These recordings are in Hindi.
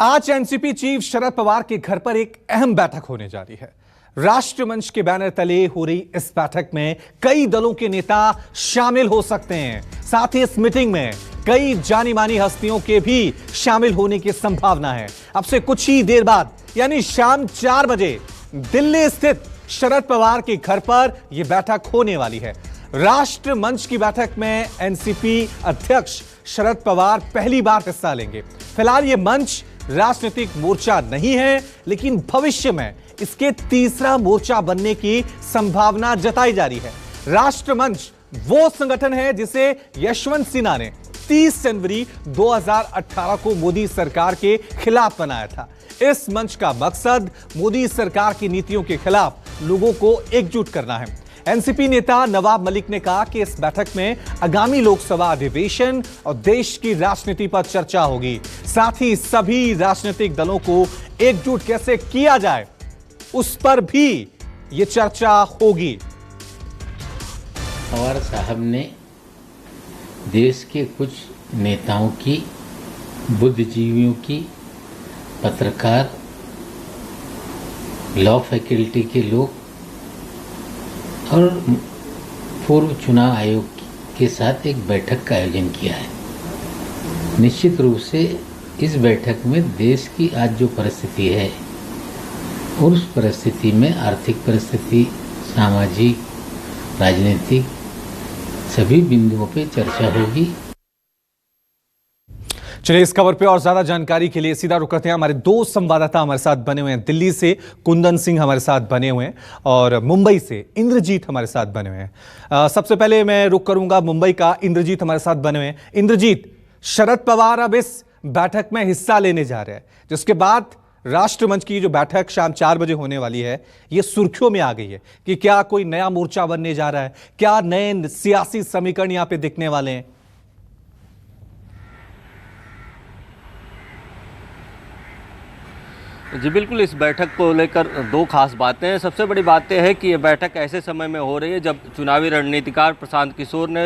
आज एनसीपी चीफ शरद पवार के घर पर एक अहम बैठक होने जा रही है। राष्ट्रमंच के बैनर तले हो रही इस बैठक में कई दलों के नेता शामिल हो सकते हैं। साथ ही इस मीटिंग में कई जानी मानी हस्तियों के भी शामिल होने की संभावना है। अब से कुछ ही देर बाद यानी शाम 4 बजे दिल्ली स्थित शरद पवार के घर पर यह बैठक होने वाली है। राष्ट्रमंच की बैठक में एनसीपी अध्यक्ष शरद पवार पहली बार हिस्सा लेंगे। फिलहाल यह मंच राजनीतिक मोर्चा नहीं है, लेकिन भविष्य में इसके तीसरा मोर्चा बनने की संभावना जताई जा रही है। राष्ट्रमंच वो संगठन है जिसे यशवंत सिन्हा ने 30 जनवरी 2018 को मोदी सरकार के खिलाफ बनाया था। इस मंच का मकसद मोदी सरकार की नीतियों के खिलाफ लोगों को एकजुट करना है। एनसीपी नेता नवाब मलिक ने कहा कि इस बैठक में आगामी लोकसभा अधिवेशन और देश की राजनीति पर चर्चा होगी। साथ ही सभी राजनीतिक दलों को एकजुट कैसे किया जाए उस पर भी यह चर्चा होगी। पवार साहब ने देश के कुछ नेताओं की, बुद्धिजीवियों की, पत्रकार, लॉ फैकल्टी के लोग और पूर्व चुनाव आयोग के साथ एक बैठक का आयोजन किया है। निश्चित रूप से इस बैठक में देश की आज जो परिस्थिति है, उस परिस्थिति में आर्थिक परिस्थिति, सामाजिक, राजनीतिक सभी बिंदुओं पे चर्चा होगी। चलिए इस खबर पे और ज्यादा जानकारी के लिए सीधा रुक करते हैं। हमारे दो संवाददाता हमारे साथ बने हुए हैं। दिल्ली से कुंदन सिंह हमारे साथ बने हुए हैं और मुंबई से इंद्रजीत हमारे साथ बने हुए हैं। सबसे पहले मैं रुक करूंगा मुंबई का। इंद्रजीत हमारे साथ बने हुए हैं। इंद्रजीत, शरद पवार अब इस बैठक में हिस्सा लेने जा रहे हैं, जिसके बाद राष्ट्रमंच की जो बैठक शाम 4 बजे होने वाली है, यह सुर्खियों में आ गई है कि क्या कोई नया मोर्चा बनने जा रहा है, क्या नए सियासी समीकरण यहां पे दिखने वाले हैं? जी बिल्कुल, इस बैठक को लेकर दो खास बातें हैं। सबसे बड़ी बात यह है कि ये बैठक ऐसे समय में हो रही है जब चुनावी रणनीतिकार प्रशांत किशोर ने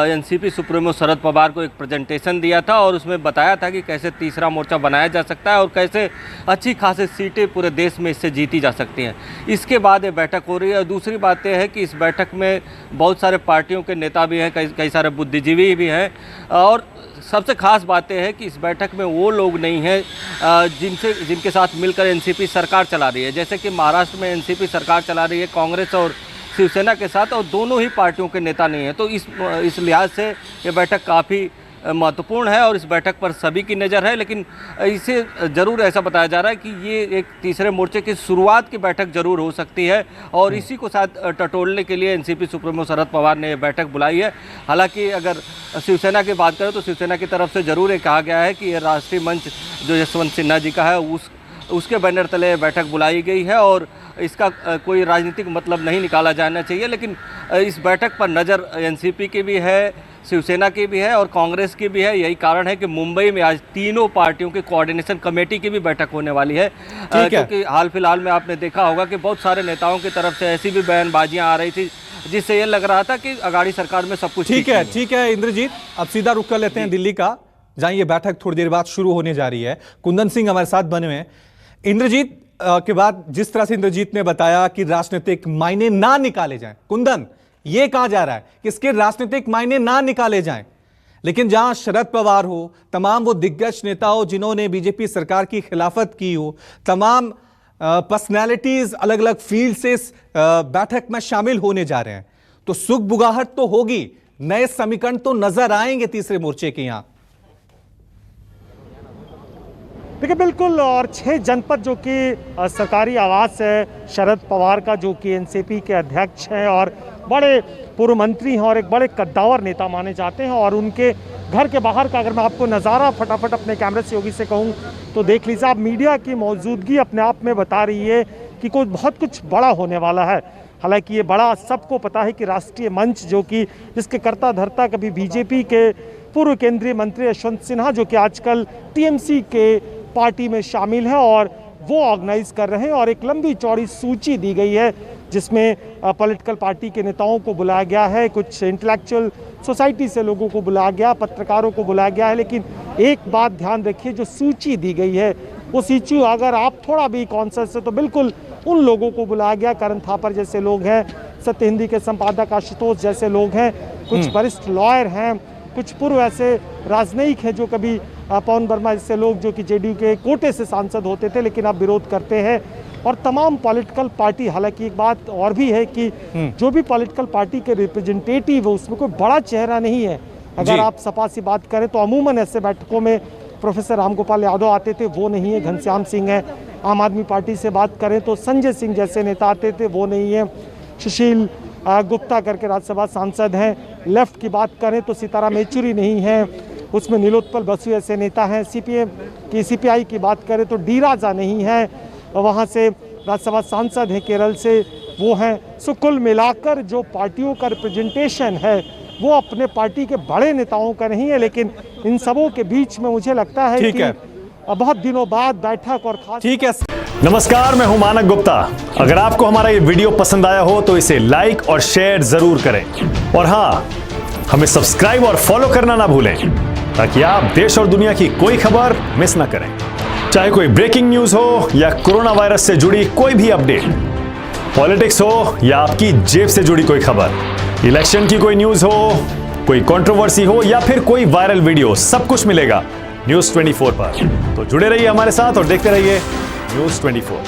एनसीपी सुप्रीमो शरद पवार को एक प्रेजेंटेशन दिया था और उसमें बताया था कि कैसे तीसरा मोर्चा बनाया जा सकता है और कैसे अच्छी खासी सीटें पूरे देश में इससे जीती जा सकती हैं। इसके बाद ये बैठक हो रही है। और दूसरी बात यह है कि इस बैठक में बहुत सारे पार्टियों के नेता भी हैं, कई सारे बुद्धिजीवी भी हैं और सबसे खास बात यह है कि इस बैठक में वो लोग नहीं हैं जिनके साथ मिलकर एनसीपी सरकार चला रही है। जैसे कि महाराष्ट्र में एनसीपी सरकार चला रही है कांग्रेस और शिवसेना के साथ, और दोनों ही पार्टियों के नेता नहीं हैं। तो इस लिहाज से ये बैठक काफ़ी महत्वपूर्ण है और इस बैठक पर सभी की नज़र है। लेकिन इसे ज़रूर ऐसा बताया जा रहा है कि ये एक तीसरे मोर्चे की शुरुआत की बैठक ज़रूर हो सकती है और इसी को साथ टटोलने के लिए एनसीपी सुप्रीमो शरद पवार ने बैठक बुलाई है। हालांकि अगर शिवसेना की बात करें तो शिवसेना की तरफ से ज़रूर ये कहा गया है कि ये राष्ट्रीय मंच जो यशवंत सिन्हा जी का है उसके बैनर तले बैठक बुलाई गई है और इसका कोई राजनीतिक मतलब नहीं निकाला जाना चाहिए। लेकिन इस बैठक पर नज़र एनसीपी की भी है, शिवसेना की भी है और कांग्रेस की भी है। यही कारण है कि मुंबई में आज तीनों पार्टियों की कोऑर्डिनेशन कमेटी की भी बैठक होने वाली है। क्योंकि हाल फिलहाल में आपने देखा होगा कि बहुत सारे नेताओं की तरफ से ऐसी भी बयानबाजियां आ रही थी जिससे ये लग रहा था कि अगाड़ी सरकार में सब कुछ ठीक है। इंद्रजीत, अब सीधा रुक कर लेते हैं दिल्ली का, जहां ये बैठक थोड़ी देर बाद शुरू होने जा रही है। कुंदन सिंह हमारे साथ बने हुए हैं। इंद्रजीत के बाद जिस तरह से इंद्रजीत ने बताया कि राजनीतिक मायने ना निकाले जाएं, कुंदन, यह कहा जा रहा है कि इसके राजनीतिक मायने ना निकाले जाएं, लेकिन जहां शरद पवार हो, तमाम वो दिग्गज नेता हो जिन्होंने बीजेपी सरकार की खिलाफत की हो, तमाम पर्सनैलिटीज अलग अलग फील्ड से इस बैठक में शामिल होने जा रहे हैं, तो सुख बुगाहट तो होगी, नए समीकरण तो नजर आएंगे तीसरे मोर्चे के यहां। देखिए बिल्कुल, और 6 जनपद जो कि सरकारी आवास है शरद पवार का, जो कि एनसीपी के अध्यक्ष हैं और बड़े पूर्व मंत्री हैं और एक बड़े कद्दावर नेता माने जाते हैं, और उनके घर के बाहर का अगर मैं आपको नज़ारा फटाफट अपने कैमरे से योगी से कहूँ तो देख लीजिए आप। मीडिया की मौजूदगी अपने आप में बता रही है कि बहुत कुछ बड़ा होने वाला है। हालांकि ये बड़ा सबको पता है कि राष्ट्रीय मंच जो कि जिसके कर्ता धर्ता कभी बीजेपी के पूर्व केंद्रीय मंत्री यशवंत सिन्हा, जो कि आजकल टीएमसी के पार्टी में शामिल है, और वो ऑर्गेनाइज कर रहे हैं और एक लंबी चौड़ी सूची दी गई है जिसमें पॉलिटिकल पार्टी के नेताओं को बुलाया गया है, कुछ इंटेलेक्चुअल सोसाइटी से लोगों को बुलाया गया, पत्रकारों को बुलाया गया है। लेकिन एक बात ध्यान रखिए, जो सूची दी गई है वो सूची अगर आप थोड़ा भी कॉन्शियस है तो बिल्कुल उन लोगों को बुलाया गया। करण थापर जैसे लोग हैं, सत्य हिंदी के संपादक आशुतोष जैसे लोग हैं, कुछ वरिष्ठ लॉयर हैं, कुछ पूर्व ऐसे राजनयिक हैं जो कभी पवन वर्मा जैसे लोग जो कि जेडीयू के कोटे से सांसद होते थे लेकिन अब विरोध करते हैं, और तमाम पॉलिटिकल पार्टी। हालांकि एक बात और भी है कि जो भी पॉलिटिकल पार्टी के रिप्रेजेंटेटिव है उसमें कोई बड़ा चेहरा नहीं है। अगर आप सपा से बात करें तो अमूमन ऐसे बैठकों में प्रोफेसर रामगोपाल यादव आते थे, वो नहीं है। घनश्याम सिंह है। आम आदमी पार्टी से बात करें तो संजय सिंह जैसे नेता आते थे, वो नहीं है। सुशील गुप्ता करके राज्यसभा सांसद हैं। लेफ्ट की बात करें तो सीताराम येचुरी नहीं है, उसमें नीलोत्पल बसु ऐसे नेता हैं। सीपीएम की सीपीआई की बात करें तो डी राजा नहीं है, वहाँ से राज्यसभा सांसद हैं केरल से, वो हैं। सो कुल मिलाकर जो पार्टियों का रिप्रेजेंटेशन है वो अपने पार्टी के बड़े नेताओं का नहीं है। लेकिन इन सबों के बीच में मुझे लगता है कि बहुत दिनों बाद बैठक और खास ठीक है। नमस्कार, मैं हूं मानक गुप्ता। अगर आपको हमारा ये वीडियो पसंद आया हो तो इसे लाइक और शेयर जरूर करें, और हाँ, हमें सब्सक्राइब और फॉलो करना ना भूलें ताकि आप देश और दुनिया की कोई खबर मिस ना करें। चाहे कोई ब्रेकिंग न्यूज हो या कोरोना वायरस से जुड़ी कोई भी अपडेट, पॉलिटिक्स हो या आपकी जेब से जुड़ी कोई खबर, इलेक्शन की कोई न्यूज हो, कोई कंट्रोवर्सी हो या फिर कोई वायरल वीडियो, सब कुछ मिलेगा न्यूज़ 24 पर। तो जुड़े रहिए हमारे साथ और देखते रहिए न्यूज़ 24।